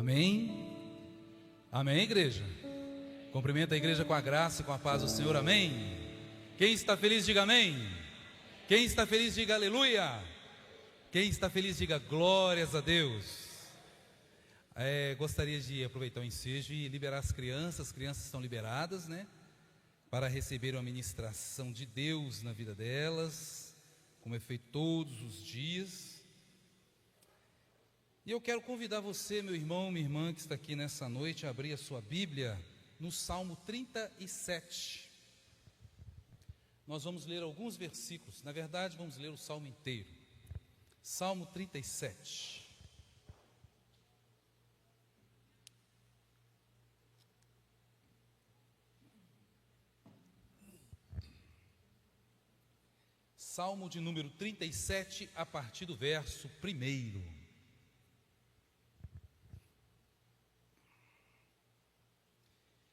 Amém? Amém, igreja? Cumprimenta a igreja com a graça e com a paz do Senhor, amém? Quem está feliz, diga amém. Quem está feliz, diga aleluia. Quem está feliz, diga glórias a Deus. Gostaria de aproveitar o ensejo e liberar as crianças estão liberadas, né? Para receber uma ministração de Deus na vida delas, como é feito todos os dias. E eu quero convidar você, meu irmão, minha irmã, que está aqui nessa noite, a abrir a sua Bíblia no Salmo 37. Nós vamos ler alguns versículos, na verdade vamos ler o Salmo inteiro. Salmo 37. Salmo de número 37, a partir do verso 1.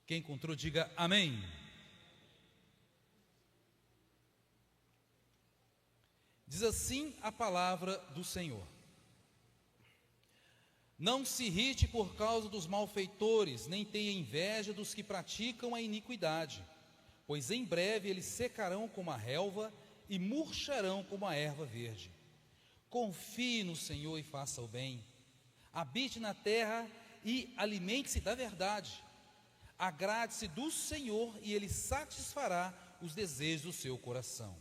Quem encontrou, diga amém. Diz assim a palavra do Senhor: não se irrite por causa dos malfeitores, nem tenha inveja dos que praticam a iniquidade, pois em breve eles secarão como a relva e murcharão como a erva verde. Confie no Senhor e faça o bem, habite na terra e alimente-se da verdade. Agrade-se do Senhor e Ele satisfará os desejos do seu coração.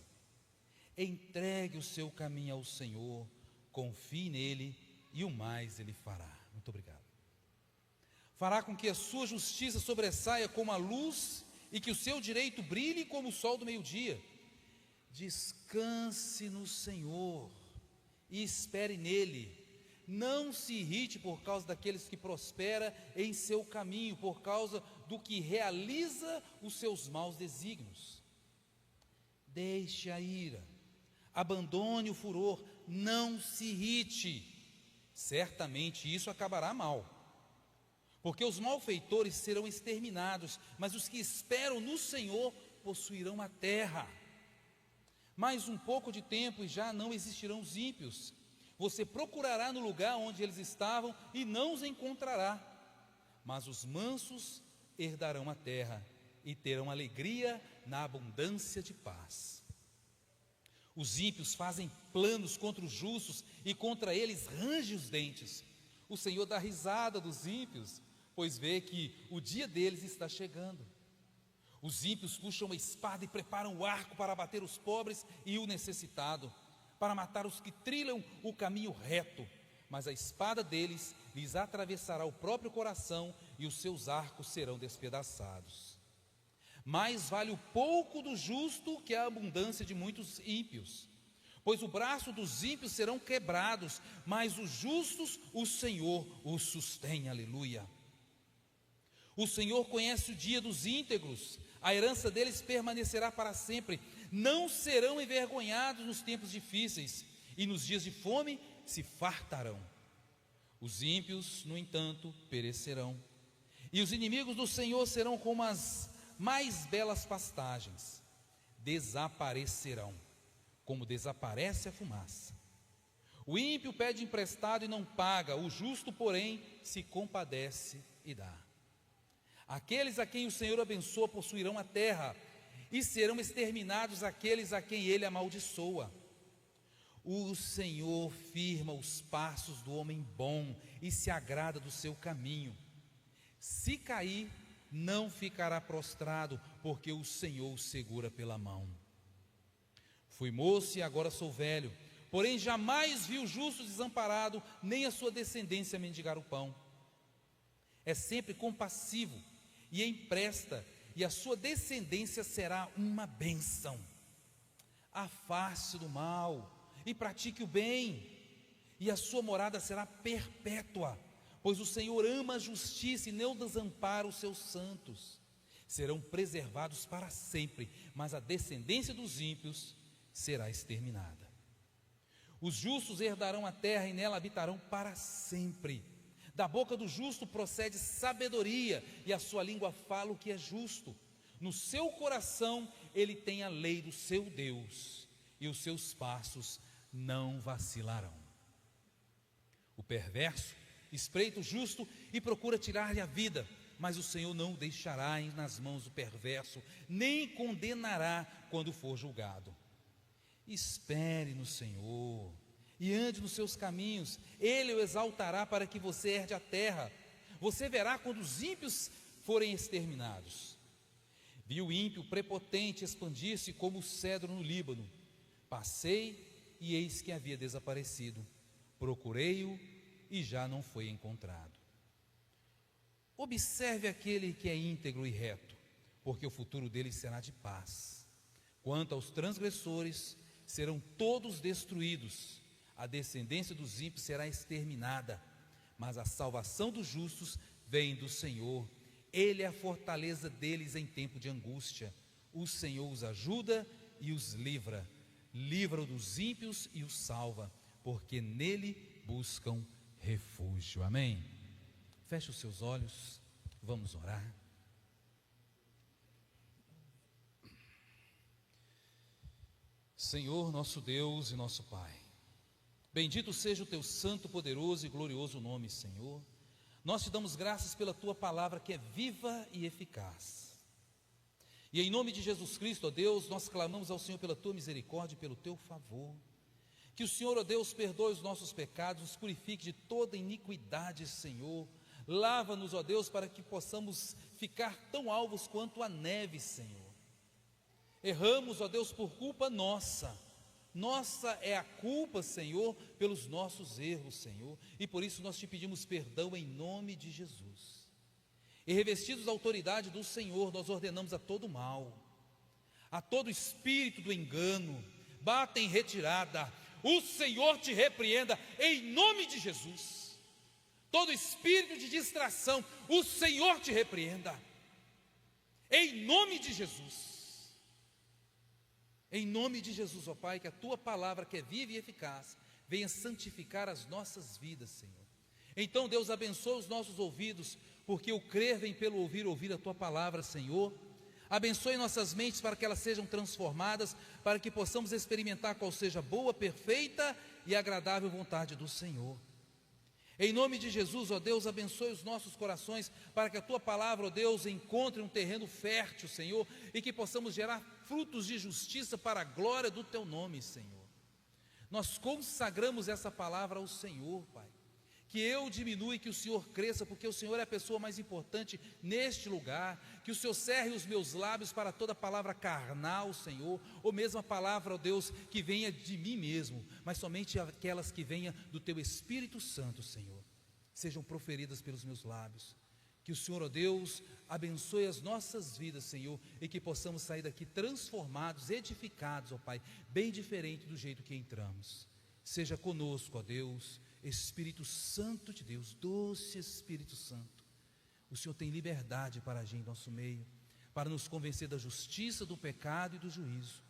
Entregue o seu caminho ao Senhor, confie nele e o mais Ele fará. Muito obrigado. Fará com que a sua justiça sobressaia como a luz e que o seu direito brilhe como o sol do meio-dia. Descanse no Senhor e espere nele. Não se irrite por causa daqueles que prosperam em seu caminho, por causa do que realiza os seus maus desígnios. Deixe a ira, abandone o furor, não se irrite. Certamente isso acabará mal, porque os malfeitores serão exterminados, mas os que esperam no Senhor possuirão a terra. Mais um pouco de tempo e já não existirão os ímpios. Você procurará no lugar onde eles estavam e não os encontrará. Mas os mansos herdarão a terra e terão alegria na abundância de paz. Os ímpios fazem planos contra os justos e contra eles range os dentes. O Senhor dá risada dos ímpios, pois vê que o dia deles está chegando. Os ímpios puxam a espada e preparam o arco para abater os pobres e o necessitado, para matar os que trilham o caminho reto, mas a espada deles lhes atravessará o próprio coração e os seus arcos serão despedaçados. Mais vale o pouco do justo que a abundância de muitos ímpios, pois o braço dos ímpios serão quebrados, mas os justos o Senhor os sustém, aleluia. O Senhor conhece o dia dos íntegros, a herança deles permanecerá para sempre. Não serão envergonhados nos tempos difíceis, e nos dias de fome se fartarão. Os ímpios, no entanto, perecerão, e os inimigos do Senhor serão como as mais belas pastagens, desaparecerão, como desaparece a fumaça. O ímpio pede emprestado e não paga, o justo, porém, se compadece e dá. Aqueles a quem o Senhor abençoa possuirão a terra, e serão exterminados aqueles a quem ele amaldiçoa. O Senhor firma os passos do homem bom e se agrada do seu caminho. Se cair, não ficará prostrado, porque o Senhor o segura pela mão. Fui moço e agora sou velho, porém jamais vi o justo desamparado, nem a sua descendência mendigar o pão. É sempre compassivo e empresta, e a sua descendência será uma bênção. Afaste do mal e pratique o bem, e a sua morada será perpétua, pois o Senhor ama a justiça e não desampara os seus santos. Serão preservados para sempre, mas a descendência dos ímpios será exterminada. Os justos herdarão a terra e nela habitarão para sempre. Da boca do justo procede sabedoria, e a sua língua fala o que é justo. No seu coração ele tem a lei do seu Deus, e os seus passos não vacilarão. O perverso espreita o justo e procura tirar-lhe a vida, mas o Senhor não o deixará nas mãos do perverso, nem condenará quando for julgado. Espere no Senhor e ande nos seus caminhos, Ele o exaltará para que você herde a terra. Você verá quando os ímpios forem exterminados. Vi o ímpio prepotente expandir-se como o cedro no Líbano. Passei e eis que havia desaparecido. Procurei-o e já não foi encontrado. Observe aquele que é íntegro e reto, porque o futuro dele será de paz. Quanto aos transgressores, serão todos destruídos. A descendência dos ímpios será exterminada, mas a salvação dos justos vem do Senhor. Ele é a fortaleza deles em tempo de angústia. O Senhor os ajuda e os livra. Livra-o dos ímpios e os salva, porque nele buscam refúgio. Amém? Feche os seus olhos, vamos orar. Senhor, nosso Deus e nosso Pai, bendito seja o teu santo, poderoso e glorioso nome, Senhor. Nós te damos graças pela tua palavra que é viva e eficaz. E em nome de Jesus Cristo, ó Deus, nós clamamos ao Senhor pela tua misericórdia e pelo teu favor. Que o Senhor, ó Deus, perdoe os nossos pecados, nos purifique de toda iniquidade, Senhor. Lava-nos, ó Deus, para que possamos ficar tão alvos quanto a neve, Senhor. Erramos, ó Deus, por culpa nossa. Nossa é a culpa, Senhor, pelos nossos erros, Senhor. E por isso nós te pedimos perdão em nome de Jesus. E revestidos da autoridade do Senhor, nós ordenamos a todo mal, a todo espírito do engano, bata em retirada. O Senhor te repreenda em nome de Jesus. Todo espírito de distração, o Senhor te repreenda em nome de Jesus. Em nome de Jesus, ó Pai, que a tua palavra, que é viva e eficaz, venha santificar as nossas vidas, Senhor. Então, Deus, abençoa os nossos ouvidos, porque o crer vem pelo ouvir a tua palavra, Senhor. Abençoe nossas mentes para que elas sejam transformadas, para que possamos experimentar qual seja a boa, perfeita e agradável vontade do Senhor. Em nome de Jesus, ó Deus, abençoe os nossos corações, para que a tua palavra, ó Deus, encontre um terreno fértil, Senhor, e que possamos gerar frutos de justiça para a glória do teu nome, Senhor. Nós consagramos essa palavra ao Senhor, Pai. Que eu diminua e que o Senhor cresça, porque o Senhor é a pessoa mais importante neste lugar. Que o Senhor cerre os meus lábios para toda palavra carnal, Senhor, ou mesmo a palavra, ó Deus, que venha de mim mesmo, mas somente aquelas que venham do teu Espírito Santo, Senhor, sejam proferidas pelos meus lábios. Que o Senhor, ó Deus, abençoe as nossas vidas, Senhor, e que possamos sair daqui transformados, edificados, ó Pai, bem diferente do jeito que entramos. Seja conosco, ó Deus, Espírito Santo de Deus, doce Espírito Santo. O Senhor tem liberdade para agir em nosso meio, para nos convencer da justiça, do pecado e do juízo,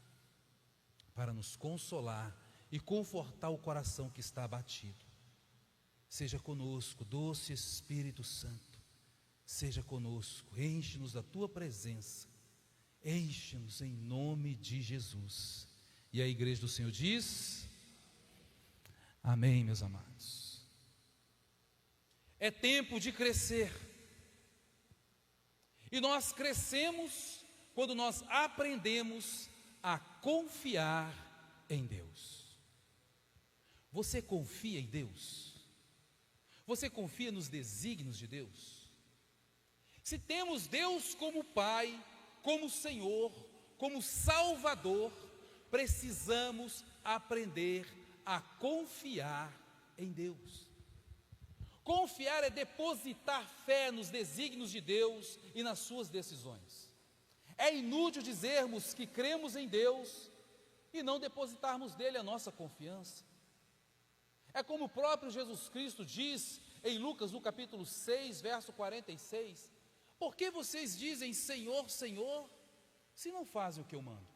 para nos consolar e confortar o coração que está abatido. Seja conosco, doce Espírito Santo, seja conosco, enche-nos da tua presença, enche-nos em nome de Jesus. E a igreja do Senhor diz: amém, meus amados. É tempo de crescer. E nós crescemos quando nós aprendemos a confiar em Deus. Você confia em Deus? Você confia nos desígnios de Deus? Se temos Deus como Pai, como Senhor, como Salvador, precisamos aprender a confiar em Deus. Confiar é depositar fé nos desígnios de Deus e nas suas decisões. É inútil dizermos que cremos em Deus e não depositarmos nele a nossa confiança. É como o próprio Jesus Cristo diz em Lucas, no capítulo 6, verso 46: por que vocês dizem Senhor, Senhor, se não fazem o que eu mando?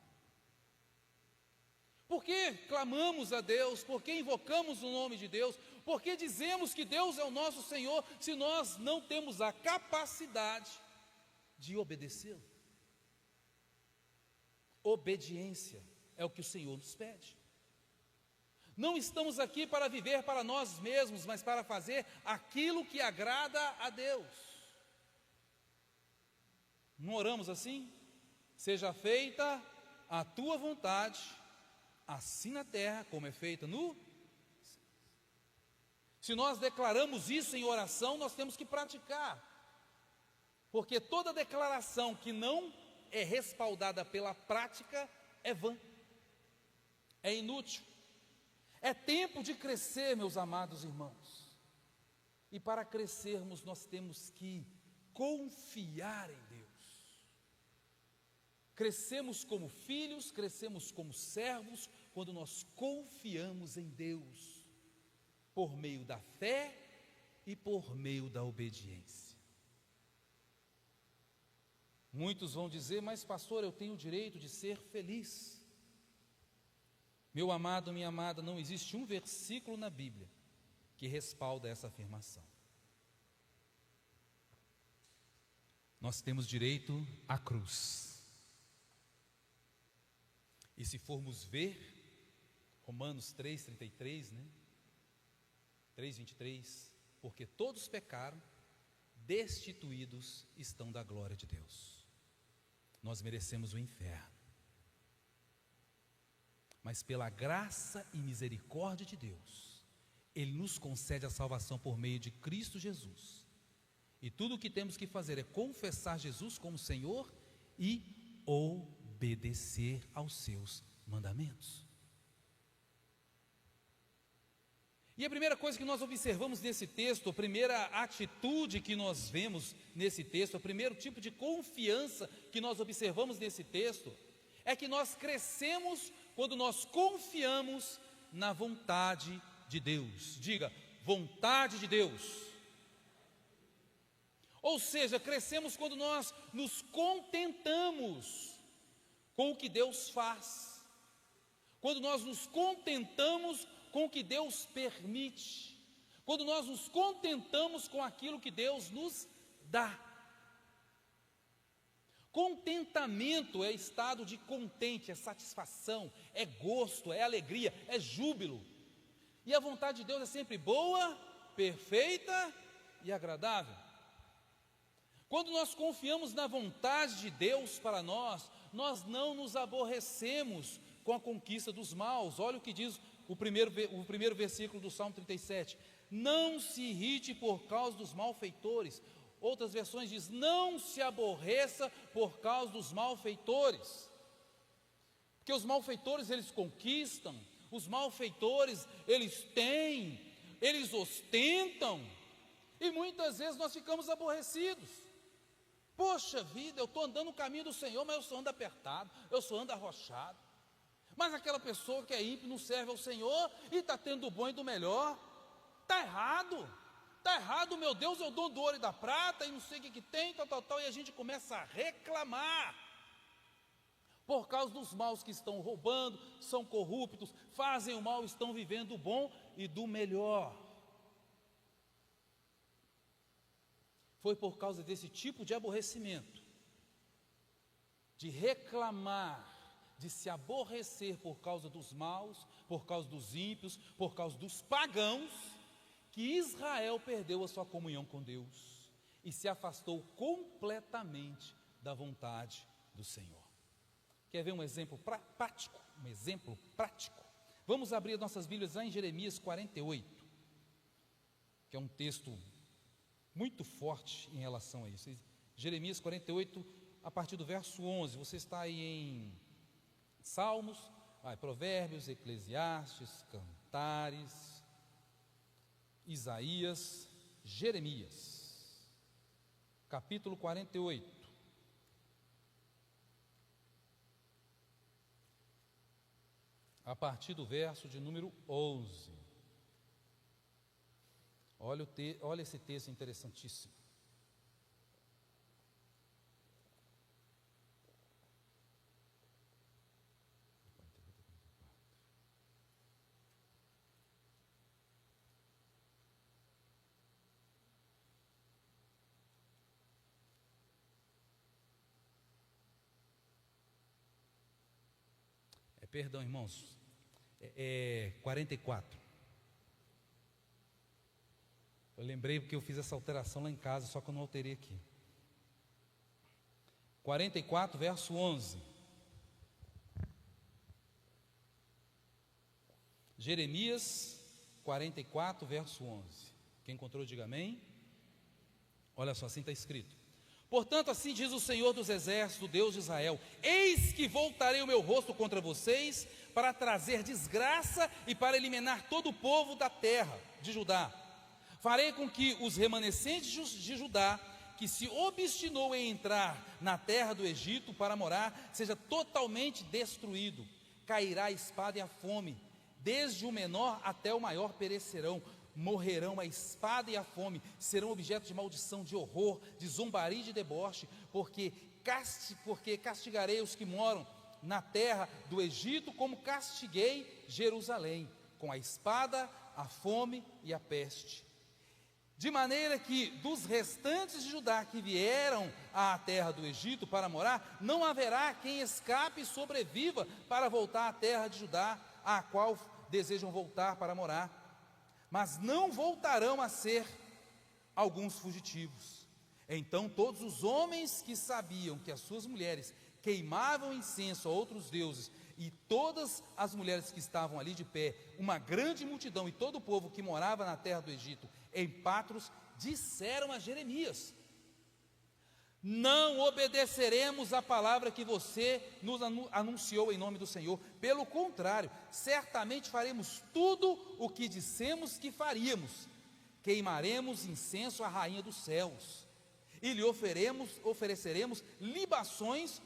Por que clamamos a Deus? Por que invocamos o nome de Deus? Por que dizemos que Deus é o nosso Senhor, se nós não temos a capacidade de obedecê-lo? Obediência é o que o Senhor nos pede. Não estamos aqui para viver para nós mesmos, mas para fazer aquilo que agrada a Deus. Não oramos assim? Seja feita a tua vontade, assim na terra como é feita no... Se nós declaramos isso em oração, nós temos que praticar. Porque toda declaração que não é respaldada pela prática é vã, é inútil. É tempo de crescer, meus amados irmãos. E para crescermos, nós temos que confiar em Deus. Crescemos como filhos, crescemos como servos, quando nós confiamos em Deus, por meio da fé e por meio da obediência. Muitos vão dizer, mas pastor, eu tenho o direito de ser feliz. Meu amado, minha amada, não existe um versículo na Bíblia que respalda essa afirmação. Nós temos direito à cruz. E se formos ver, Romanos 3,33, 3,23, porque todos pecaram, destituídos estão da glória de Deus. Nós merecemos o inferno. Mas pela graça e misericórdia de Deus, Ele nos concede a salvação por meio de Cristo Jesus. E tudo o que temos que fazer é confessar Jesus como Senhor e obedecer aos seus mandamentos. E a primeira coisa que nós observamos nesse texto, a primeira atitude que nós vemos nesse texto, o primeiro tipo de confiança que nós observamos nesse texto, é que nós crescemos quando nós confiamos na vontade de Deus. Diga, vontade de Deus. Ou seja, crescemos quando nós nos contentamos com o que Deus faz, quando nós nos contentamos com o que Deus permite, quando nós nos contentamos com aquilo que Deus nos dá. Contentamento é estado de contente, é satisfação, é gosto, é alegria, é júbilo. E a vontade de Deus é sempre boa, perfeita e agradável. Quando nós confiamos na vontade de Deus para nós, nós não nos aborrecemos com a conquista dos maus. Olha o que diz o primeiro versículo do Salmo 37. Não se irrite por causa dos malfeitores. Outras versões diz, não se aborreça por causa dos malfeitores. Porque os malfeitores eles conquistam, os malfeitores eles têm, eles ostentam, e muitas vezes nós ficamos aborrecidos. Poxa vida, eu estou andando no caminho do Senhor, mas eu só ando apertado, eu só ando arrochado. Mas aquela pessoa que é ímpio não serve ao Senhor e está tendo do bom e do melhor. Está errado, meu Deus, é o dono do ouro e da prata e não sei o que tem, tal, e a gente começa a reclamar por causa dos maus que estão roubando, são corruptos, fazem o mal, estão vivendo o bom e do melhor. Foi por causa desse tipo de aborrecimento, de reclamar, de se aborrecer por causa dos maus, por causa dos ímpios, por causa dos pagãos, que Israel perdeu a sua comunhão com Deus e se afastou completamente da vontade do Senhor. Quer ver um exemplo prático? Um exemplo prático? Vamos abrir nossas Bíblias lá em Jeremias 48, que é um texto muito forte em relação a isso. Jeremias 48, a partir do verso 11, você está aí em Salmos, Provérbios, Eclesiastes, Cantares, Isaías, Jeremias, capítulo 48. A partir do verso de número 11. Olha esse texto interessantíssimo. Perdão, irmãos, 44. Eu lembrei porque eu fiz essa alteração lá em casa, só que eu não alterei aqui. 44, verso 11. Jeremias 44, verso 11. Quem encontrou, diga amém. Olha só, assim está escrito: portanto, assim diz o Senhor dos Exércitos, o Deus de Israel: eis que voltarei o meu rosto contra vocês, para trazer desgraça e para eliminar todo o povo da terra de Judá. Farei com que os remanescentes de Judá, que se obstinou em entrar na terra do Egito para morar, seja totalmente destruído. Cairá a espada e a fome, desde o menor até o maior perecerão. Morrerão a espada e a fome, serão objeto de maldição, de horror, de zombaria e de deboche, porque castigarei os que moram na terra do Egito, como castiguei Jerusalém, com a espada, a fome e a peste. De maneira que dos restantes de Judá que vieram à terra do Egito para morar, não haverá quem escape e sobreviva para voltar à terra de Judá, à qual desejam voltar para morar. Mas não voltarão a ser alguns fugitivos. Então todos os homens que sabiam que as suas mulheres queimavam incenso a outros deuses, e todas as mulheres que estavam ali de pé, uma grande multidão e todo o povo que morava na terra do Egito, em Patros, disseram a Jeremias: não obedeceremos à palavra que você nos anunciou em nome do Senhor. Pelo contrário, certamente faremos tudo o que dissemos que faríamos. Queimaremos incenso à rainha dos céus e lhe ofereceremos libações,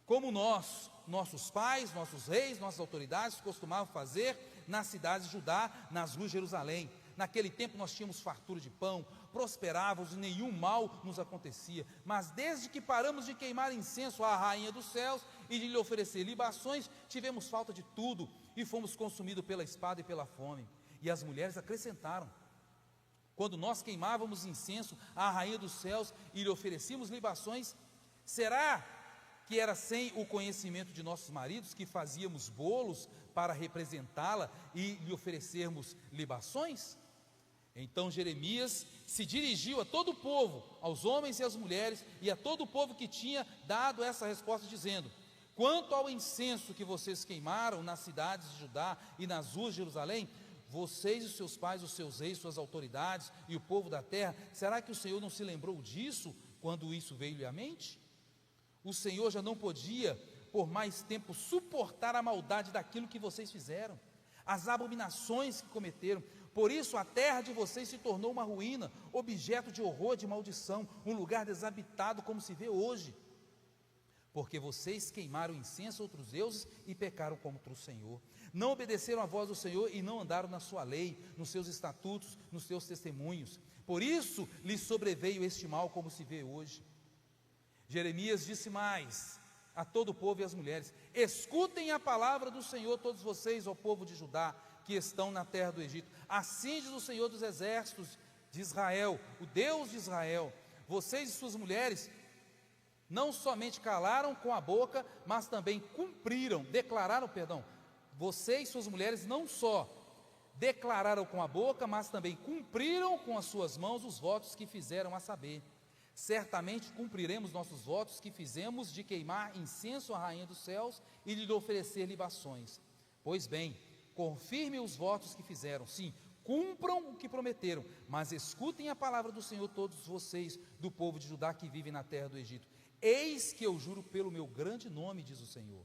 como nossos pais, nossos reis, nossas autoridades costumavam fazer nas cidades de Judá, nas ruas de Jerusalém. Naquele tempo nós tínhamos fartura de pão, prosperávamos e nenhum mal nos acontecia. Mas desde que paramos de queimar incenso à rainha dos céus e de lhe oferecer libações, tivemos falta de tudo e fomos consumidos pela espada e pela fome. E as mulheres acrescentaram: quando nós queimávamos incenso à rainha dos céus e lhe oferecíamos libações, será que era sem o conhecimento de nossos maridos que fazíamos bolos para representá-la e lhe oferecermos libações? Então Jeremias se dirigiu a todo o povo, aos homens e às mulheres, e a todo o povo que tinha dado essa resposta, dizendo: quanto ao incenso que vocês queimaram nas cidades de Judá e nas ruas de Jerusalém, vocês e seus pais, os seus reis, suas autoridades e o povo da terra, será que o Senhor não se lembrou disso quando isso veio-lhe à mente? O Senhor já não podia por mais tempo suportar a maldade daquilo que vocês fizeram, as abominações que cometeram. Por isso a terra de vocês se tornou uma ruína, objeto de horror, de maldição, um lugar desabitado como se vê hoje, porque vocês queimaram incenso a outros deuses e pecaram contra o Senhor. Não obedeceram à voz do Senhor e não andaram na sua lei, nos seus estatutos, nos seus testemunhos. Por isso lhes sobreveio este mal como se vê hoje. Jeremias disse mais a todo o povo e às mulheres: escutem a palavra do Senhor, todos vocês, ó povo de Judá, que estão na terra do Egito. Assim diz o Senhor dos Exércitos de Israel, o Deus de Israel: vocês e suas mulheres não somente calaram com a boca, mas também vocês e suas mulheres não só declararam com a boca, mas também cumpriram com as suas mãos os votos que fizeram, a saber: certamente cumpriremos nossos votos que fizemos de queimar incenso à rainha dos céus e de lhe oferecer libações. Pois bem, confirmem os votos que fizeram, sim, cumpram o que prometeram, mas escutem a palavra do Senhor, todos vocês do povo de Judá que vivem na terra do Egito. Eis que eu juro pelo meu grande nome, diz o Senhor,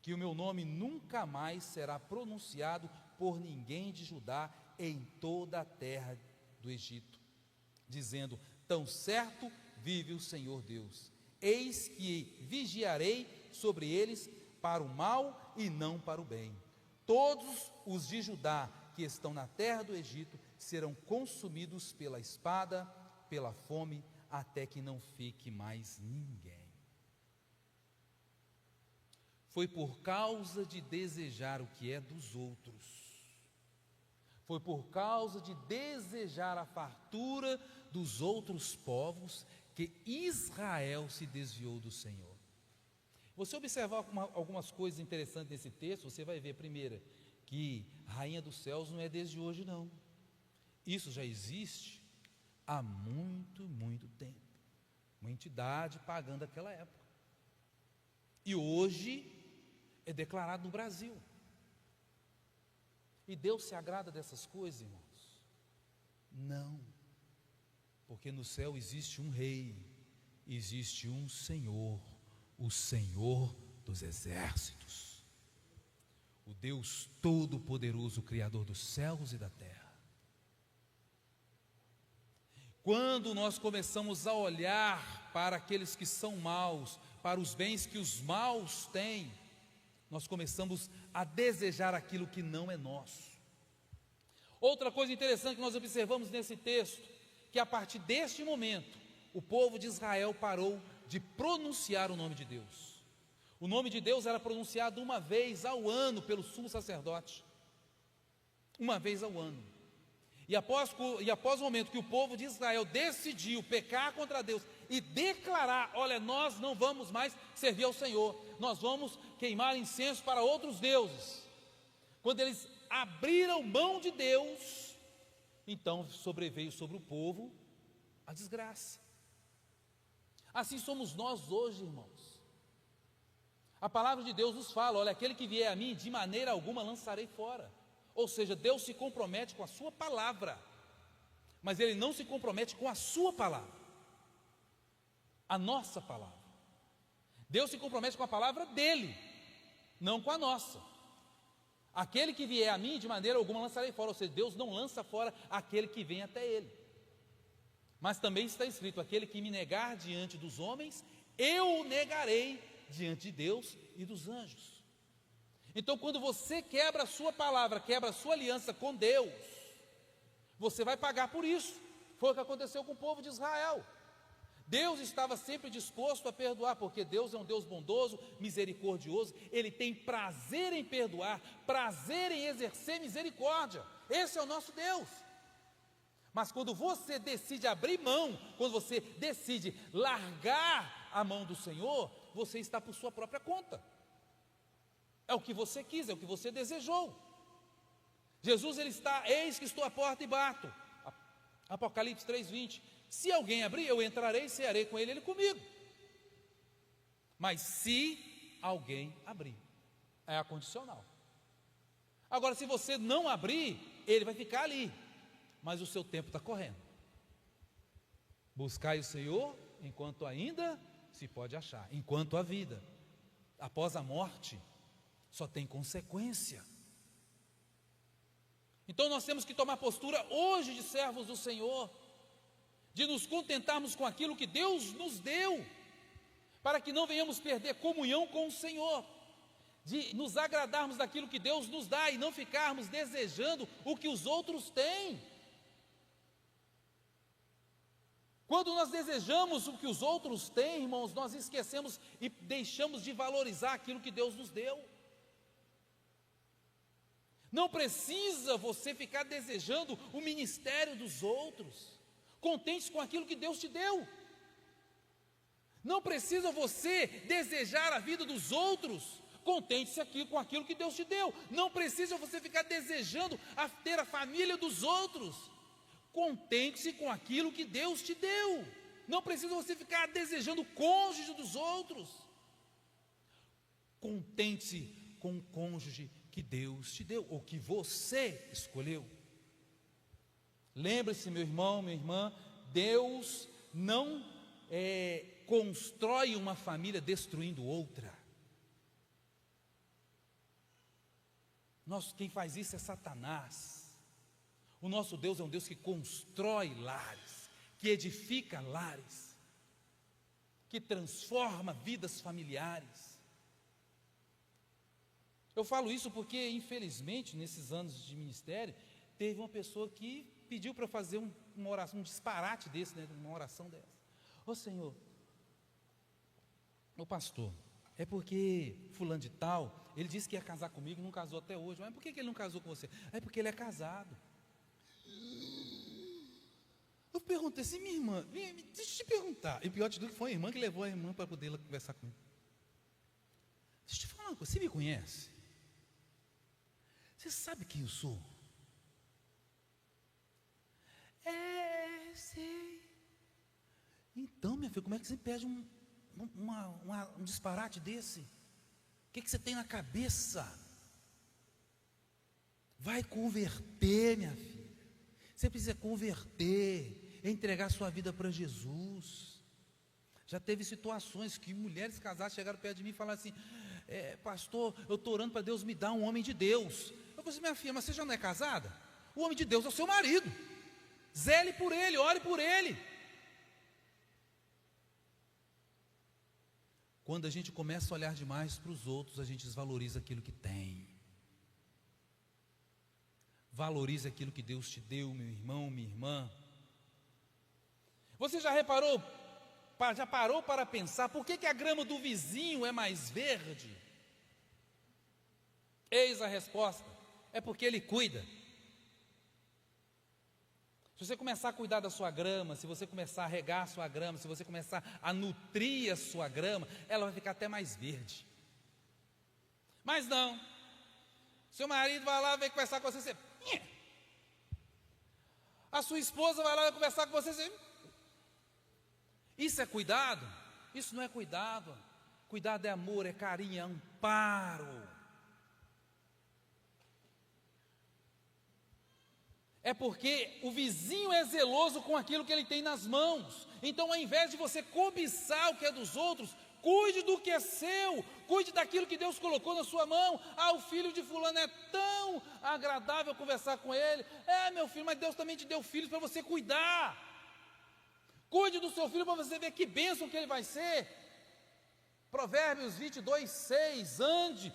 que o meu nome nunca mais será pronunciado por ninguém de Judá em toda a terra do Egito, dizendo: tão certo vive o Senhor Deus, eis que vigiarei sobre eles para o mal e não para o bem. Todos os de Judá que estão na terra do Egito serão consumidos pela espada, pela fome, até que não fique mais ninguém. Foi por causa de desejar o que é dos outros, foi por causa de desejar a fartura dos outros povos que Israel se desviou do Senhor. Você observar algumas coisas interessantes nesse texto, você vai ver, primeira, que rainha dos céus não é desde hoje, não. Isso já existe há muito, muito tempo. Uma entidade pagã daquela época. E hoje é declarado no Brasil. E Deus se agrada dessas coisas, irmãos? Não. Porque no céu existe um rei, existe um Senhor, o Senhor dos exércitos, o Deus Todo-Poderoso, Criador dos céus e da terra. Quando nós começamos a olhar para aqueles que são maus, para os bens que os maus têm, nós começamos a desejar aquilo que não é nosso. Outra coisa interessante que nós observamos nesse texto, que a partir deste momento, o povo de Israel parou de pronunciar o nome de Deus. O nome de Deus era pronunciado uma vez ao ano pelo sumo sacerdote. Uma vez ao ano. E após o momento que o povo de Israel decidiu pecar contra Deus e declarar: olha, nós não vamos mais servir ao Senhor, nós vamos queimar incenso para outros deuses. Quando eles abriram mão de Deus, então sobreveio sobre o povo a desgraça. Assim somos nós hoje, irmãos. A palavra de Deus nos fala: olha, aquele que vier a mim, de maneira alguma lançarei fora. Ou seja, Deus se compromete com a sua palavra, mas Ele não se compromete com a sua palavra, a nossa palavra. Deus se compromete com a palavra dEle, não com a nossa. Aquele que vier a mim, de maneira alguma lançarei fora. Ou seja, Deus não lança fora aquele que vem até Ele. Mas também está escrito: aquele que me negar diante dos homens, eu o negarei diante de Deus e dos anjos. Então, quando você quebra a sua palavra, quebra a sua aliança com Deus, você vai pagar por isso. Foi o que aconteceu com o povo de Israel. Deus estava sempre disposto a perdoar, porque Deus é um Deus bondoso, misericordioso. Ele tem prazer em perdoar, prazer em exercer misericórdia. Esse é o nosso Deus. Mas quando você decide abrir mão, quando você decide largar a mão do Senhor, você está por sua própria conta. É o que você quis, é o que você desejou. Jesus, Ele está: eis que estou à porta e bato. Apocalipse 3:20. Se alguém abrir, eu entrarei e cearei com ele comigo. Mas se alguém abrir, é a condicional. Agora, se você não abrir, ele vai ficar ali, mas o seu tempo está correndo. Buscai o Senhor enquanto ainda se pode achar, enquanto há vida. Após a morte, só tem consequência. Então nós temos que tomar postura hoje de servos do Senhor, de nos contentarmos com aquilo que Deus nos deu, para que não venhamos perder comunhão com o Senhor, de nos agradarmos daquilo que Deus nos dá e não ficarmos desejando o que os outros têm. Quando nós desejamos o que os outros têm, irmãos, nós esquecemos e deixamos de valorizar aquilo que Deus nos deu. Não precisa você ficar desejando o ministério dos outros. Contente-se com aquilo que Deus te deu. Não precisa você desejar a vida dos outros. Contente-se com aquilo que Deus te deu. Não precisa você ficar desejando ter a família dos outros. Contente-se com aquilo que Deus te deu. Não precisa você ficar desejando o cônjuge dos outros. Contente-se com o cônjuge que Deus te deu, ou que você escolheu. Lembre-se, meu irmão, minha irmã, Deus não constrói uma família destruindo outra. Quem faz isso é Satanás. O nosso Deus é um Deus que constrói lares, que edifica lares, que transforma vidas familiares. Eu falo isso porque, infelizmente, nesses anos de ministério, teve uma pessoa que pediu para fazer uma oração, um disparate desse, né, uma oração dessa. Ô Senhor, ô pastor, é porque fulano de tal, ele disse que ia casar comigo e não casou até hoje. Mas por que ele não casou com você? É porque ele é casado. Eu perguntei assim: minha irmã, deixa eu te perguntar. E o pior de tudo foi a irmã que levou a irmã para poder conversar comigo. Deixa eu te falar uma coisa, você me conhece? Você sabe quem eu sou? Sei. Então, minha filha, como é que você pede um disparate desse? O que você tem na cabeça? Vai converter, minha filha. Você precisa converter, entregar sua vida para Jesus. Já teve situações que mulheres casadas chegaram perto de mim e falaram assim: pastor, eu estou orando para Deus me dar um homem de Deus. Eu falei assim: minha filha, mas você já não é casada? O homem de Deus é o seu marido. Zele por ele, ore por ele. Quando a gente começa a olhar demais para os outros, a gente desvaloriza aquilo que tem. Valorize aquilo que Deus te deu, meu irmão, minha irmã. Você já parou para pensar por que a grama do vizinho é mais verde? Eis a resposta: é porque ele cuida. Se você começar a cuidar da sua grama, se você começar a regar a sua grama, se você começar a nutrir a sua grama, ela vai ficar até mais verde. Mas não, seu marido vai lá, vem conversar com você, a sua esposa vai lá, vai conversar com você, isso é cuidado? Isso não é cuidado. Cuidado é amor, é carinho, é amparo. É porque o vizinho é zeloso com aquilo que ele tem nas mãos. Então, ao invés de você cobiçar o que é dos outros, cuide do que é seu, cuide daquilo que Deus colocou na sua mão. O filho de fulano é tão agradável conversar com ele. Meu filho, mas Deus também te deu filhos para você cuidar. Cuide do seu filho para você ver que bênção que ele vai ser. Provérbios 22:6, ande,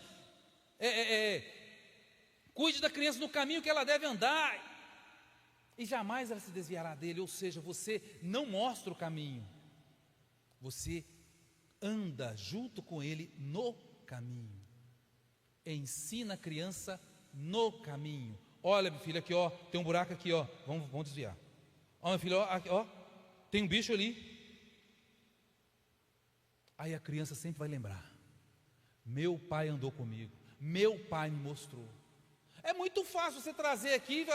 cuide da criança no caminho que ela deve andar, e jamais ela se desviará dele. Ou seja, você não mostra o caminho, você anda junto com ele no caminho. Ensina a criança no caminho. Olha, meu filho, aqui ó, tem um buraco aqui ó, vamos desviar. Ó, meu filho, ó, aqui, ó, tem um bicho ali. Aí a criança sempre vai lembrar: meu pai andou comigo, meu pai me mostrou. É muito fácil você trazer aqui,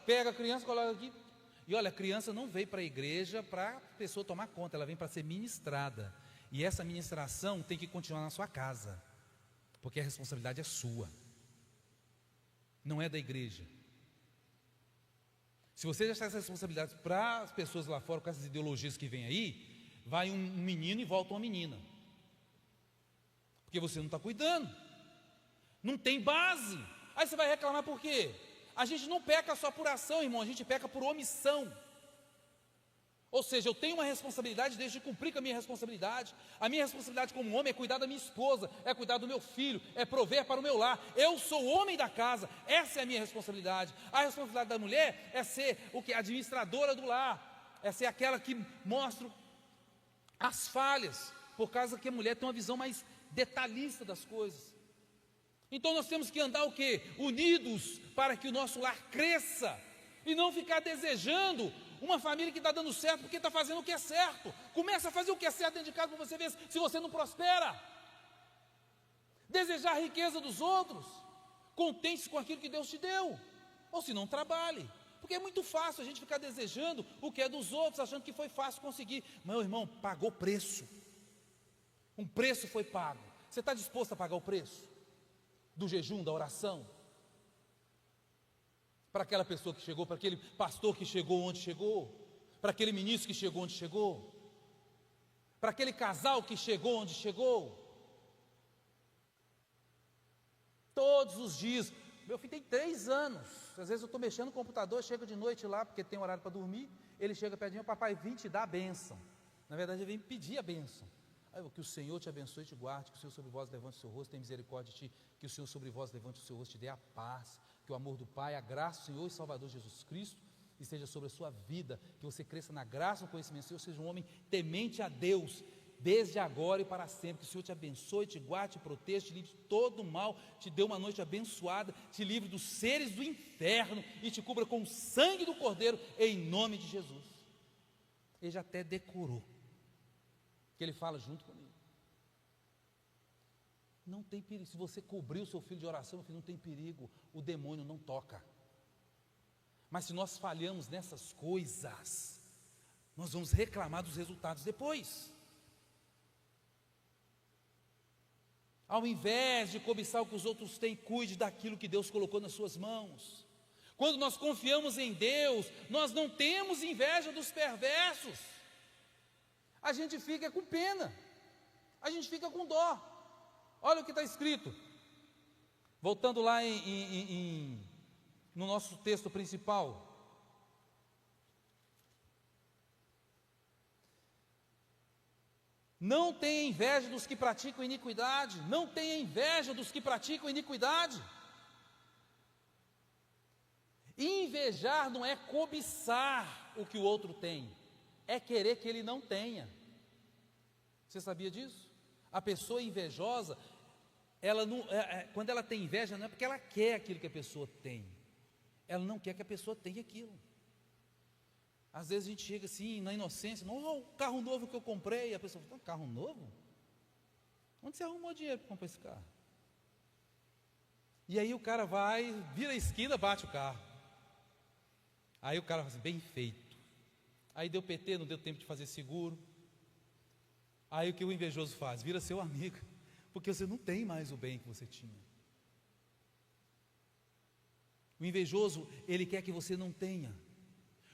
pega a criança, coloca aqui. E olha, a criança não veio para a igreja para a pessoa tomar conta, ela vem para ser ministrada. E essa ministração tem que continuar na sua casa, porque a responsabilidade é sua, não é da igreja. Se você deixar essa responsabilidade para as pessoas lá fora, com essas ideologias que vêm aí, vai um menino e volta uma menina, porque você não está cuidando, não tem base. Aí você vai reclamar por quê? A gente não peca só por ação, irmão, a gente peca por omissão. Ou seja, eu tenho uma responsabilidade, deixo de cumprir com a minha responsabilidade. A minha responsabilidade como homem é cuidar da minha esposa, é cuidar do meu filho, é prover para o meu lar. Eu sou o homem da casa, essa é a minha responsabilidade. A responsabilidade da mulher é ser administradora do lar, é ser aquela que mostra as falhas, por causa que a mulher tem uma visão mais detalhista das coisas. Então nós temos que andar o quê? Unidos, para que o nosso lar cresça, e não ficar desejando uma família que está dando certo porque está fazendo o que é certo. Começa a fazer o que é certo dentro de casa para você ver se você não prospera. Desejar a riqueza dos outros, contente-se com aquilo que Deus te deu, ou se não, trabalhe. Porque é muito fácil a gente ficar desejando o que é dos outros, achando que foi fácil conseguir. Meu irmão, pagou preço. Um preço foi pago. Você está disposto a pagar o preço do jejum, da oração? Para aquela pessoa que chegou, para aquele pastor que chegou onde chegou, para aquele ministro que chegou onde chegou, para aquele casal que chegou onde chegou. Todos os dias. Meu filho tem 3 anos, às vezes eu estou mexendo no computador, chega de noite lá, porque tem horário para dormir, ele chega perto de mim: papai, vim te dar a bênção. Na verdade ele vem pedir a bênção. Aí, que o Senhor te abençoe e te guarde, que o Senhor sobre vós levante o seu rosto, tenha misericórdia de ti, que o Senhor sobre vós levante o seu rosto e te dê a paz, que o amor do Pai, a graça do Senhor e Salvador Jesus Cristo esteja sobre a sua vida, que você cresça na graça e no conhecimento do Senhor, seja um homem temente a Deus, desde agora e para sempre. Que o Senhor te abençoe, te guarde, te proteja, te livre de todo o mal, te dê uma noite abençoada, te livre dos seres do inferno e te cubra com o sangue do Cordeiro, em nome de Jesus. Ele já até decorou, que ele fala junto comigo. Não tem perigo. Se você cobrir o seu filho de oração, meu filho, não tem perigo. O demônio não toca. Mas se nós falhamos nessas coisas, nós vamos reclamar dos resultados depois. Ao invés de cobiçar o que os outros têm, cuide daquilo que Deus colocou nas suas mãos. Quando nós confiamos em Deus, nós não temos inveja dos perversos. A gente fica com pena, a gente fica com dó. Olha o que está escrito, voltando lá no nosso texto principal. Não tenha inveja dos que praticam iniquidade, não tenha inveja dos que praticam iniquidade. Invejar não é cobiçar o que o outro tem, é querer que ele não tenha. Você sabia disso? A pessoa invejosa, ela não, quando ela tem inveja, não é porque ela quer aquilo que a pessoa tem, ela não quer que a pessoa tenha aquilo. Às vezes a gente chega assim, na inocência, não, o carro novo que eu comprei, e a pessoa fala, carro novo? Onde você arrumou dinheiro para comprar esse carro? E aí o cara vai, vira a esquina, bate o carro. Aí o cara fala assim, bem feito. Aí deu PT, não deu tempo de fazer seguro. Aí o que o invejoso faz? Vira seu amigo, porque você não tem mais o bem que você tinha. O invejoso, ele quer que você não tenha.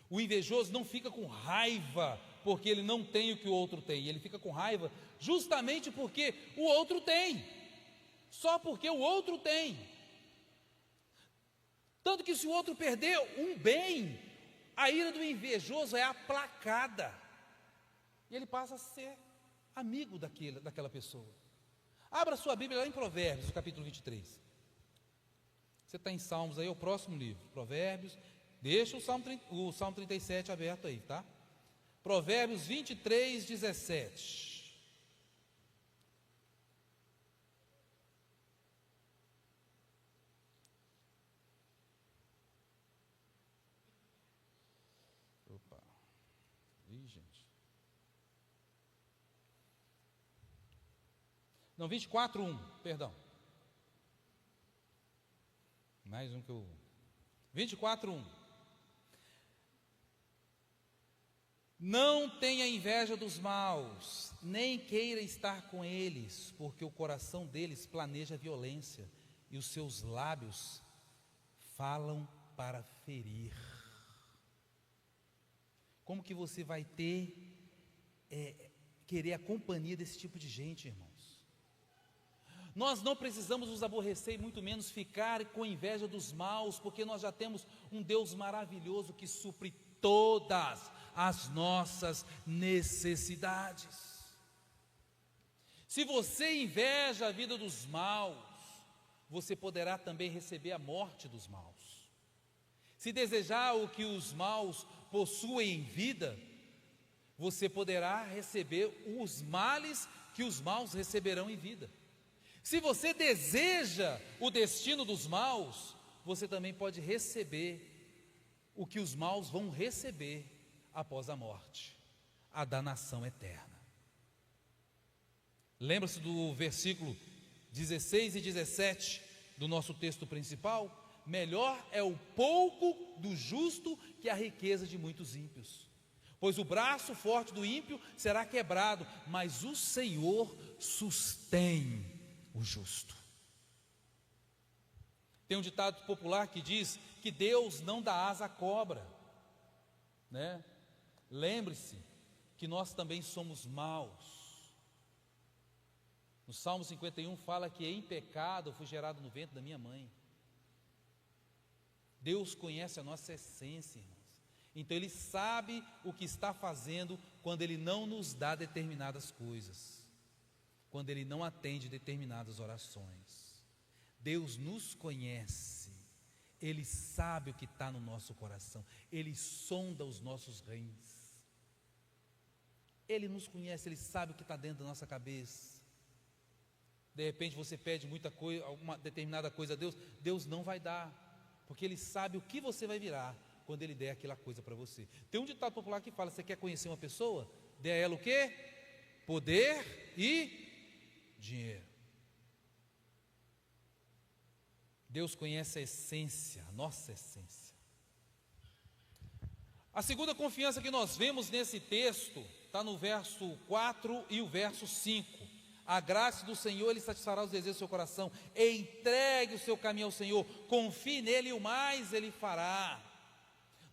O invejoso não fica com raiva porque ele não tem o que o outro tem, ele fica com raiva justamente porque o outro tem, só porque o outro tem. Tanto que se o outro perder um bem, a ira do invejoso é aplacada, e ele passa a ser amigo daquela pessoa. Abra sua Bíblia lá em Provérbios, no capítulo 23. Você está em Salmos aí, é o próximo livro, Provérbios. Deixa o Salmo 37 aberto aí, tá? Provérbios 23, 17. Opa. Ih, gente. Não, 24, 1, perdão. Mais um que eu... 24, 1. Não tenha inveja dos maus, nem queira estar com eles, porque o coração deles planeja violência, e os seus lábios falam para ferir. Como que você vai querer a companhia desse tipo de gente, irmãos? Nós não precisamos nos aborrecer e muito menos ficar com inveja dos maus, porque nós já temos um Deus maravilhoso que supre todas as nossas necessidades. Se você inveja a vida dos maus, você poderá também receber a morte dos maus. Se desejar o que os maus possuem em vida, você poderá receber os males que os maus receberão em vida. Se você deseja o destino dos maus, você também pode receber o que os maus vão receber após a morte, a danação eterna. Lembra-se do versículo 16 e 17 do nosso texto principal? Melhor é o pouco do justo que a riqueza de muitos ímpios, pois o braço forte do ímpio será quebrado, mas o Senhor sustém o justo. Tem um ditado popular que diz que Deus não dá asa à cobra, né? Lembre-se que nós também somos maus. No Salmo 51 fala que em pecado eu fui gerado no ventre da minha mãe. Deus conhece a nossa essência, irmãos. Então Ele sabe o que está fazendo quando Ele não nos dá determinadas coisas, quando Ele não atende determinadas orações. Deus nos conhece, Ele sabe o que está no nosso coração, Ele sonda os nossos rins, Ele nos conhece, Ele sabe o que está dentro da nossa cabeça. De repente você pede muita coisa, alguma determinada coisa a Deus, Deus não vai dar, porque Ele sabe o que você vai virar quando Ele der aquela coisa para você. Tem um ditado popular que fala: você quer conhecer uma pessoa? Dê a ela o quê? Poder e dinheiro. Deus conhece a essência, a nossa essência. A segunda confiança que nós vemos nesse texto está no verso 4 e o verso 5. A graça do Senhor, Ele satisfará os desejos do seu coração. Entregue o seu caminho ao Senhor, confie nele e o mais Ele fará.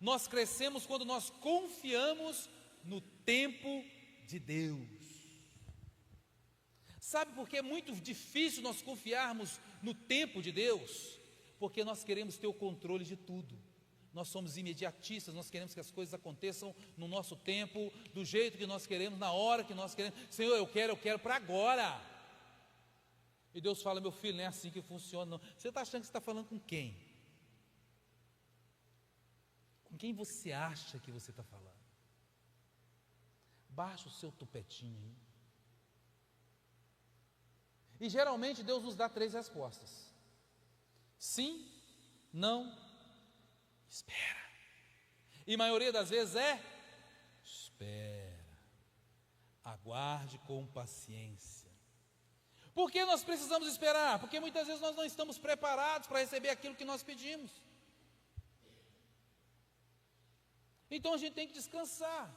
Nós crescemos quando nós confiamos no tempo de Deus. Sabe por que é muito difícil nós confiarmos no tempo de Deus? Porque nós queremos ter o controle de tudo. Nós somos imediatistas, nós queremos que as coisas aconteçam no nosso tempo, do jeito que nós queremos, na hora que nós queremos. Senhor, eu quero para agora. E Deus fala: meu filho, não é assim que funciona não. Você está achando que você está falando com quem? Com quem você acha que você está falando? Baixa o seu tupetinho aí. E geralmente Deus nos dá 3 respostas: sim, não, espera. E a maioria das vezes é: espera, aguarde com paciência. Por que nós precisamos esperar? Porque muitas vezes nós não estamos preparados para receber aquilo que nós pedimos. Então a gente tem que descansar.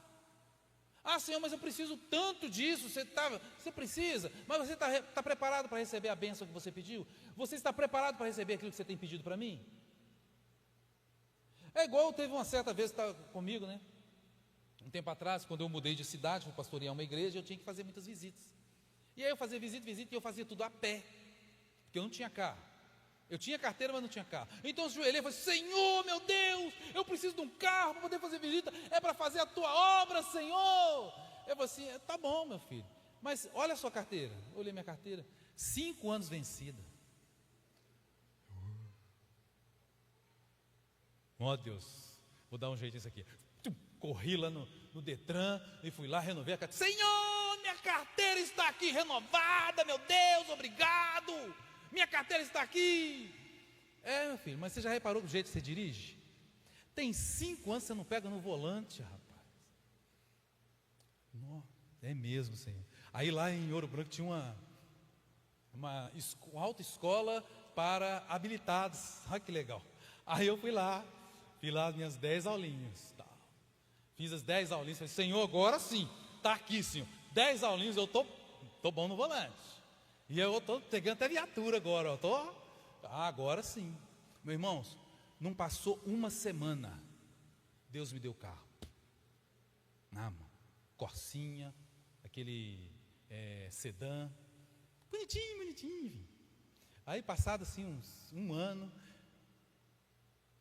Ah, Senhor, mas eu preciso tanto disso. Você precisa, mas você está preparado para receber a bênção que você pediu? Você está preparado para receber aquilo que você tem pedido para mim? É igual, teve uma certa vez que estava comigo, né? Um tempo atrás, quando eu mudei de cidade, fui pastorear uma igreja, eu tinha que fazer muitas visitas. E aí eu fazia visita, e eu fazia tudo a pé, porque eu não tinha carro. Eu tinha carteira, mas não tinha carro. Então eu ajoelhei e falei: Senhor, meu Deus, eu preciso de um carro para poder fazer visita, é para fazer a tua obra, Senhor. Eu falei assim: tá bom, meu filho, mas olha a sua carteira. Eu olhei minha carteira, 5 anos vencida. Ó Deus, vou dar um jeito nisso aqui. Corri lá no Detran e fui lá, renovei a carteira. Senhor, minha carteira está aqui renovada, meu Deus, obrigado. Minha carteira está aqui. É, meu filho, mas você já reparou o jeito que você dirige? Tem 5 anos que você não pega no volante, rapaz. Não, é mesmo, Senhor. Aí lá em Ouro Branco tinha uma autoescola para habilitados. Olha que legal. Aí eu fui lá, fiz lá as minhas 10 aulinhas. Tá. Fiz as 10 aulinhas. Falei: Senhor, agora sim, está aqui, Senhor. 10 aulinhas, eu estou bom no volante. E eu estou pegando até viatura agora. Agora sim. Meus irmãos, não passou uma semana, Deus me deu o carro. Corsinha, aquele sedã. Bonitinho. Aí passado assim um ano,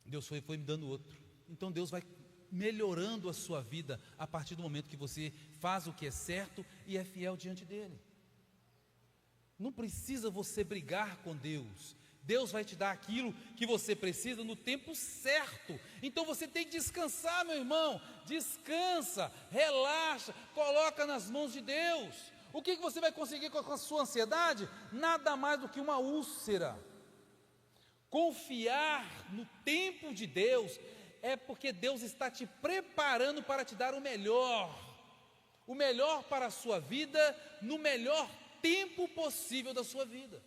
Deus foi me dando outro. Então Deus vai melhorando a sua vida a partir do momento que você faz o que é certo e é fiel diante dele. Não precisa você brigar com Deus. Deus vai te dar aquilo que você precisa no tempo certo. Então você tem que descansar, meu irmão. Descansa, relaxa, coloca nas mãos de Deus. O que você vai conseguir com a sua ansiedade? Nada mais do que uma úlcera. Confiar no tempo de Deus é porque Deus está te preparando para te dar o melhor para a sua vida, no melhor tempo possível da sua vida.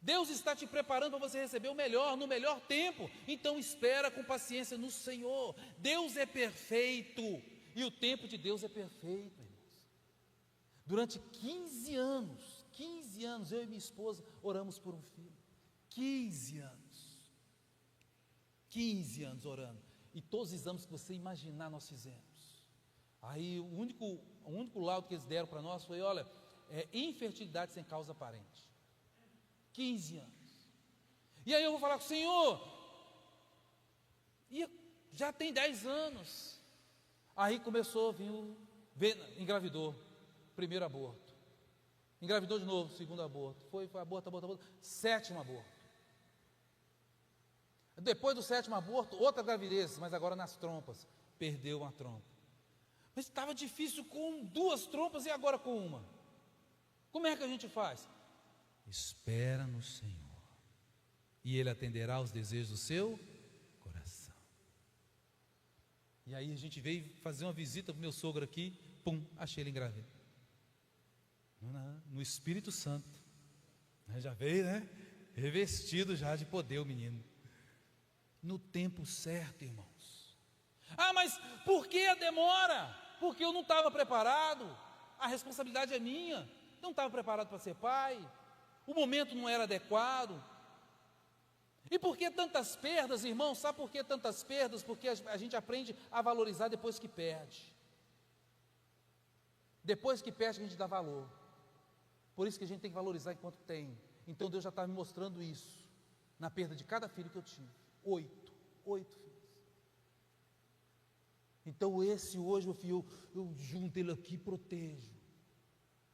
Deus está te preparando para você receber o melhor, no melhor tempo. Então espera com paciência no Senhor. Deus é perfeito e o tempo de Deus é perfeito, irmãos. Durante 15 anos, eu e minha esposa oramos por um filho. 15 anos orando. E todos os exames que você imaginar nós fizemos. Aí o único laudo que eles deram para nós foi: olha, infertilidade sem causa aparente. 15 anos. E aí eu vou falar com o Senhor, e já tem 10 anos. Aí começou a vir, engravidou, primeiro aborto. Engravidou de novo, segundo aborto. Foi aborto, 7º aborto. Depois do 7º aborto, outra gravidez, mas agora nas trompas. Perdeu uma trompa. Mas estava difícil com 2 trompas e agora com uma. Como é que a gente faz? Espera no Senhor, e Ele atenderá aos desejos do seu coração. E aí a gente veio fazer uma visita para o meu sogro aqui, achei ele engravida. No Espírito Santo. Já veio, né? Revestido já de poder o menino. No tempo certo, irmãos. Ah, mas por que a demora? Porque eu não estava preparado. A responsabilidade é minha. Não estava preparado para ser pai. O momento não era adequado. E por que tantas perdas, irmãos? Sabe por que tantas perdas? Porque a gente aprende a valorizar depois que perde. Depois que perde, a gente dá valor. Por isso que a gente tem que valorizar enquanto tem. Então Deus já estava me mostrando isso na perda de cada filho que eu tive. 8 filhos. Então esse hoje, meu filho, eu junto ele aqui e protejo.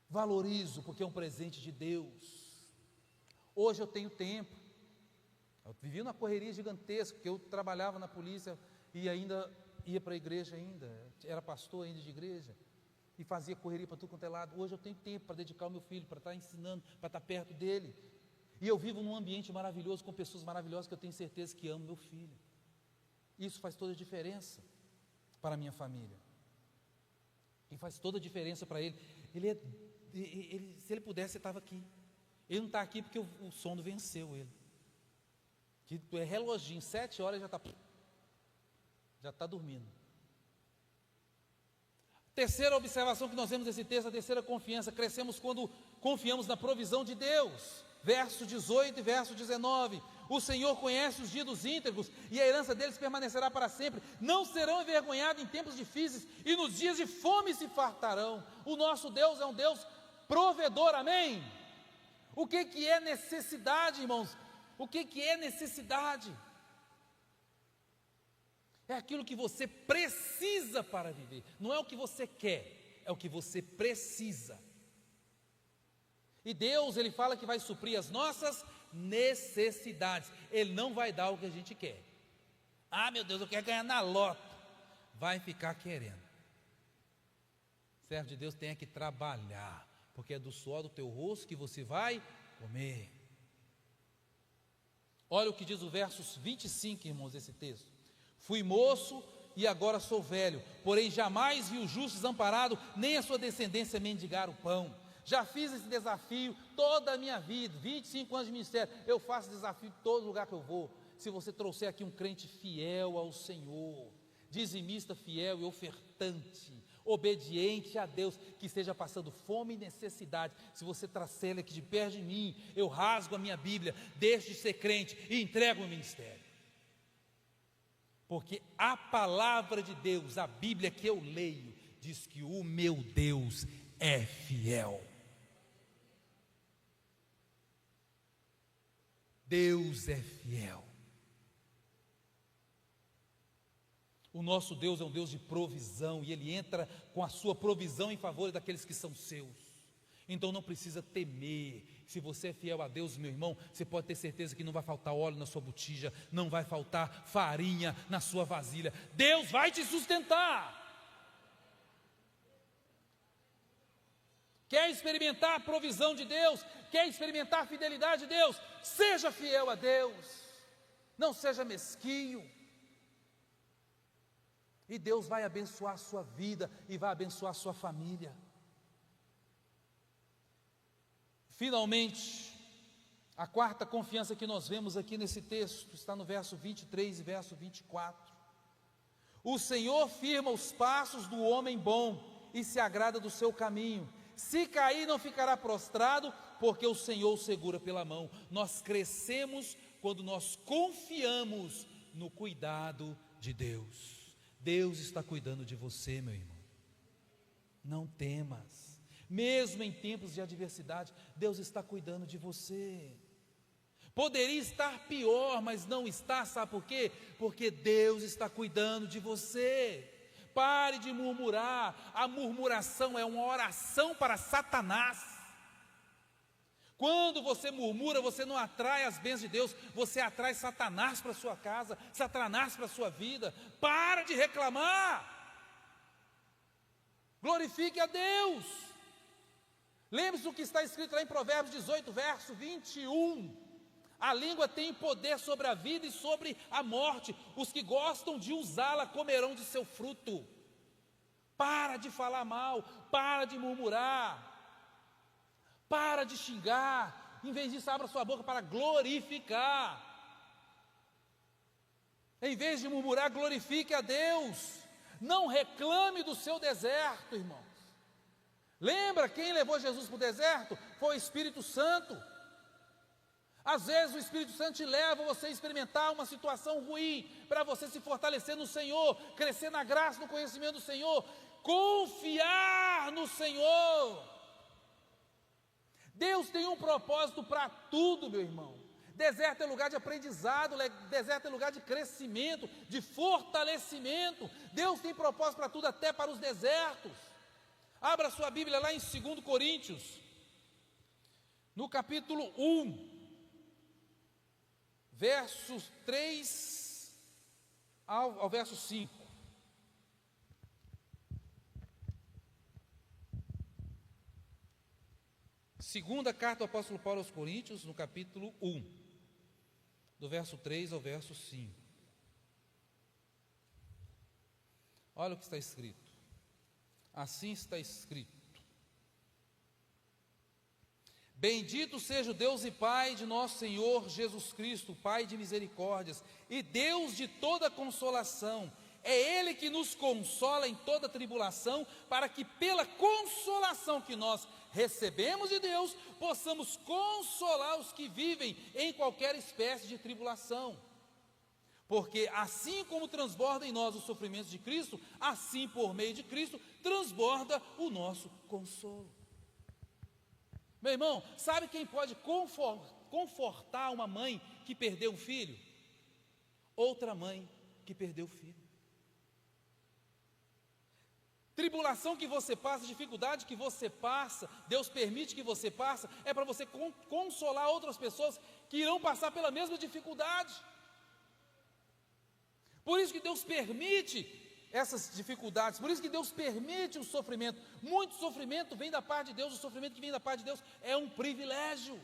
Valorizo, porque é um presente de Deus. Hoje eu tenho tempo. Eu vivia uma correria gigantesca, porque eu trabalhava na polícia e ainda ia para a igreja ainda. Era pastor ainda de igreja. E fazia correria para tudo quanto é lado. Hoje eu tenho tempo para dedicar ao meu filho, para estar ensinando, para estar perto dele. E eu vivo num ambiente maravilhoso, com pessoas maravilhosas que eu tenho certeza que amam meu filho. Isso faz toda a diferença para a minha família. E faz toda a diferença para ele. Se ele pudesse, ele estava aqui. Ele não está aqui porque o sono venceu ele. Que é reloginho, 7 horas já está dormindo. Terceira observação que nós vemos nesse texto, a terceira confiança: crescemos quando confiamos na provisão de Deus. Verso 18 e verso 19: o Senhor conhece os dias dos íntegros, e a herança deles permanecerá para sempre. Não serão envergonhados em tempos difíceis, e nos dias de fome se fartarão. O nosso Deus é um Deus provedor, amém? O que é necessidade, irmãos? O que é necessidade? É aquilo que você precisa para viver. Não é o que você quer, é o que você precisa. E Deus, Ele fala que vai suprir as nossas necessidades. Ele não vai dar o que a gente quer. Ah, meu Deus, eu quero ganhar na loto. Vai ficar querendo. Servo de Deus tem que trabalhar, porque é do suor do teu rosto que você vai comer. Olha o que diz o versos 25, irmãos, desse texto: fui moço e agora sou velho, porém jamais vi o justo desamparado, nem a sua descendência mendigar o pão. Já fiz esse desafio toda a minha vida, 25 anos de ministério, eu faço desafio em todo lugar que eu vou. Se você trouxer aqui um crente fiel ao Senhor, dizimista fiel e ofertante, obediente a Deus, que esteja passando fome e necessidade, se você trouxer ele aqui de perto de mim, eu rasgo a minha Bíblia, deixo de ser crente e entrego o ministério. Porque a palavra de Deus, a Bíblia que eu leio, diz que o meu Deus é fiel. Deus é fiel. O nosso Deus é um Deus de provisão, e Ele entra com a sua provisão em favor daqueles que são seus. Então não precisa temer. Se você é fiel a Deus, meu irmão, você pode ter certeza que não vai faltar óleo na sua botija, não vai faltar farinha na sua vasilha. Deus vai te sustentar. Quer experimentar a provisão de Deus? Quer experimentar a fidelidade de Deus? Seja fiel a Deus. Não seja mesquinho. E Deus vai abençoar a sua vida e vai abençoar a sua família. Finalmente, a quarta confiança que nós vemos aqui nesse texto está no verso 23 e verso 24. O Senhor firma os passos do homem bom e se agrada do seu caminho. Se cair, não ficará prostrado, porque o Senhor o segura pela mão. Nós crescemos quando nós confiamos no cuidado de Deus. Deus está cuidando de você, meu irmão. Não temas. Mesmo em tempos de adversidade, Deus está cuidando de você. Poderia estar pior, mas não está, sabe por quê? Porque Deus está cuidando de você. Pare de murmurar. A murmuração é uma oração para Satanás. Quando você murmura, você não atrai as bênçãos de Deus, você atrai Satanás para a sua casa, Satanás para a sua vida. Para de reclamar. Glorifique a Deus. Lembre-se do que está escrito lá em Provérbios 18, verso 21. A língua tem poder sobre a vida e sobre a morte. Os que gostam de usá-la comerão de seu fruto. Para de falar mal, para de murmurar, para de xingar. Em vez disso, abra sua boca para glorificar. Em vez de murmurar, glorifique a Deus. Não reclame do seu deserto, irmãos. Lembra quem levou Jesus para o deserto? Foi o Espírito Santo. Às vezes o Espírito Santo te leva você a experimentar uma situação ruim, para você se fortalecer no Senhor, crescer na graça, no conhecimento do Senhor, confiar no Senhor. Deus tem um propósito para tudo, meu irmão. Deserto é lugar de aprendizado, deserto é lugar de crescimento, de fortalecimento. Deus tem propósito para tudo, até para os desertos. Abra sua Bíblia lá em 2 Coríntios, no capítulo 1, versos 3 ao verso 5. Segunda carta do apóstolo Paulo aos Coríntios, no capítulo 1, do verso 3 ao verso 5. Olha o que está escrito. Assim está escrito: Bendito seja o Deus e Pai de nosso Senhor Jesus Cristo, Pai de misericórdias e Deus de toda consolação. É Ele que nos consola em toda tribulação, para que pela consolação que nós recebemos de Deus, possamos consolar os que vivem em qualquer espécie de tribulação. Porque assim como transborda em nós os sofrimentos de Cristo, assim por meio de Cristo transborda o nosso consolo. Meu irmão, sabe quem pode confortar uma mãe que perdeu um filho? Outra mãe que perdeu o filho. Tribulação que você passa, dificuldade que você passa, Deus permite que você passe, é para você consolar outras pessoas que irão passar pela mesma dificuldade. Por isso que Deus permite essas dificuldades, por isso que Deus permite o sofrimento. Muito sofrimento vem da parte de Deus, o sofrimento que vem da parte de Deus é um privilégio.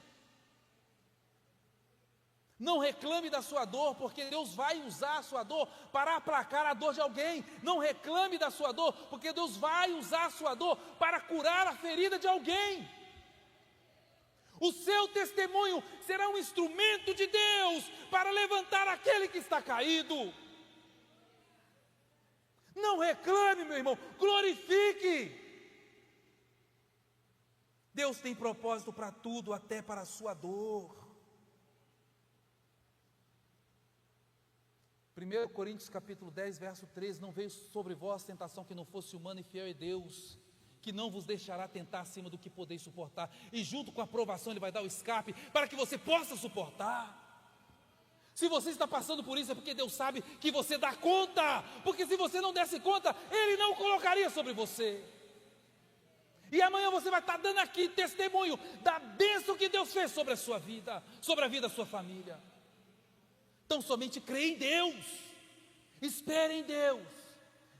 Não reclame da sua dor, porque Deus vai usar a sua dor para aplacar a dor de alguém. Não reclame da sua dor, porque Deus vai usar a sua dor para curar a ferida de alguém. O seu testemunho será um instrumento de Deus para levantar aquele que está caído. Não reclame, meu irmão, glorifique. Deus tem propósito para tudo, até para a sua dor. 1 Coríntios capítulo 10, verso 13, não veio sobre vós tentação que não fosse humana, e fiel é Deus, que não vos deixará tentar acima do que podeis suportar, e junto com a provação Ele vai dar o escape, para que você possa suportar. Se você está passando por isso, é porque Deus sabe que você dá conta, porque se você não desse conta, Ele não colocaria sobre você. E amanhã você vai estar dando aqui testemunho da bênção que Deus fez sobre a sua vida, sobre a vida da sua família. Então somente crê em Deus, espere em Deus,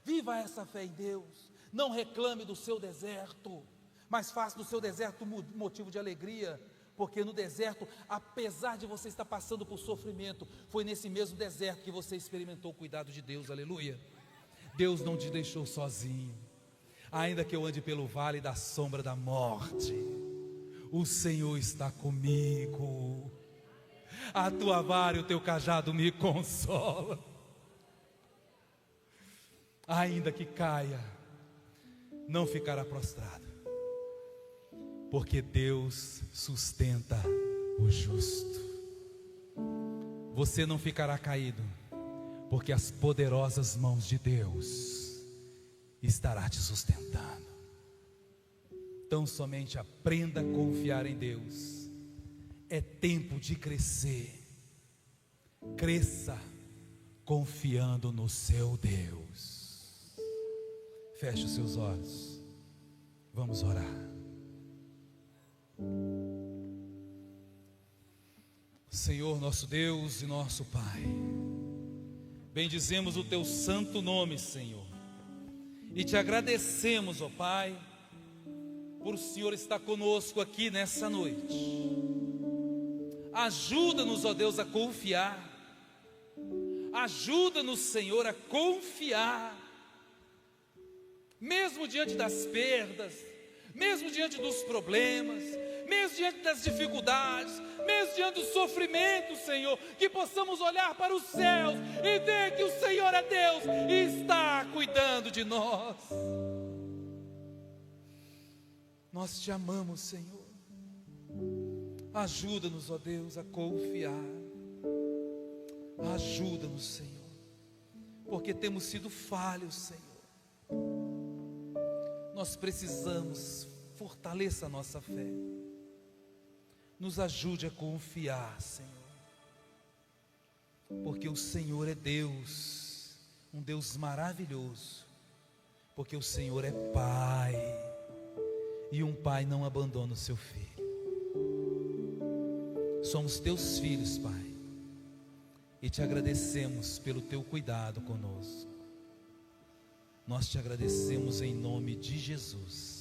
viva essa fé em Deus. Não reclame do seu deserto, mas faça do seu deserto motivo de alegria, porque no deserto, apesar de você estar passando por sofrimento, foi nesse mesmo deserto que você experimentou o cuidado de Deus, aleluia. Deus não te deixou sozinho. Ainda que eu ande pelo vale da sombra da morte, o Senhor está comigo. A tua vara e o teu cajado me consolam. Ainda que caia, não ficará prostrado, porque Deus sustenta o justo. Você não ficará caído, porque as poderosas mãos de Deus estará te sustentando. Então somente aprenda a confiar em Deus. É tempo de crescer. Cresça confiando no seu Deus. Feche os seus olhos. Vamos orar. Senhor nosso Deus e nosso Pai, bendizemos o teu santo nome, Senhor, e te agradecemos, ó Pai, por o Senhor estar conosco aqui nessa noite. Ajuda-nos, ó Deus, a confiar. Ajuda-nos, Senhor, a confiar, mesmo diante das perdas, mesmo diante dos problemas, mesmo diante das dificuldades, mesmo diante do sofrimento, Senhor, que possamos olhar para os céus e ver que o Senhor é Deus e está cuidando de nós. Nós te amamos, Senhor. Ajuda-nos, ó Deus, a confiar. Ajuda-nos, Senhor, porque temos sido falhos, Senhor. Nós precisamos, fortaleça a nossa fé. Nos ajude a confiar, Senhor, porque o Senhor é Deus, um Deus maravilhoso, porque o Senhor é Pai, e um pai não abandona o seu filho. Somos teus filhos, Pai, e te agradecemos pelo teu cuidado conosco. Nós te agradecemos em nome de Jesus.